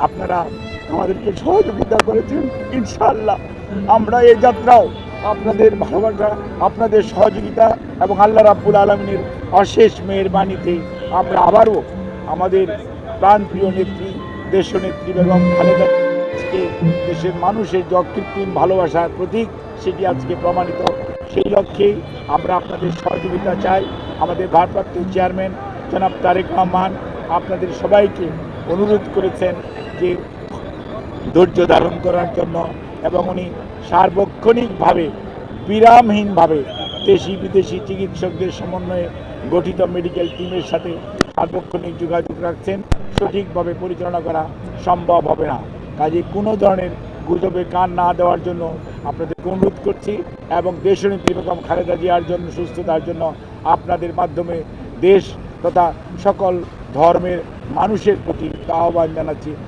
আপনারা আমাদেরকে সহযোগিতা করেছেন। ইনশাআল্লাহ আমরা এই যাত্রাও আপনাদের ভালোবাসা, আপনাদের সহযোগিতা এবং আল্লাহ রাব্বুল আলামিনের অশেষ মেহেরবানিতে আমরা আবারও আমাদের প্রাণপ্রিয় নেত্রী, দেশনেত্রী বেগম খালেদা আজকে দেশের মানুষের যে অকৃত্রিম ভালোবাসার প্রতীক, সেটি আজকে প্রমাণিত। সেই লক্ষ্যেই আমরা আপনাদের সহযোগিতা চাই। আমাদের ভারপ্রাপ্ত চেয়ারম্যান জনাব তারেক রহমান আপনাদের সবাইকে অনুরোধ করেছেন যে ধৈর্য ধারণ করার জন্য, এবং উনি সার্বক্ষণিকভাবে বিরামহীনভাবে দেশি বিদেশি চিকিৎসকদের সমন্বয়ে গঠিত মেডিকেল টিমের সাথে সার্বক্ষণিক যোগাযোগ রাখছেন। সঠিকভাবে পরিচালনা করা সম্ভব হবে না, কাজে কোনো ধরনের গুজবে কান না দেওয়ার জন্য আপনাদেরকে অনুরোধ করছি, এবং দেশনেত্রী বেগম খালেদা জিয়ার জন্য সুস্থতার জন্য আপনাদের মাধ্যমে দেশ তথা সকল ধর্মের মানুষের প্রতি আহ্বান জানাচ্ছি।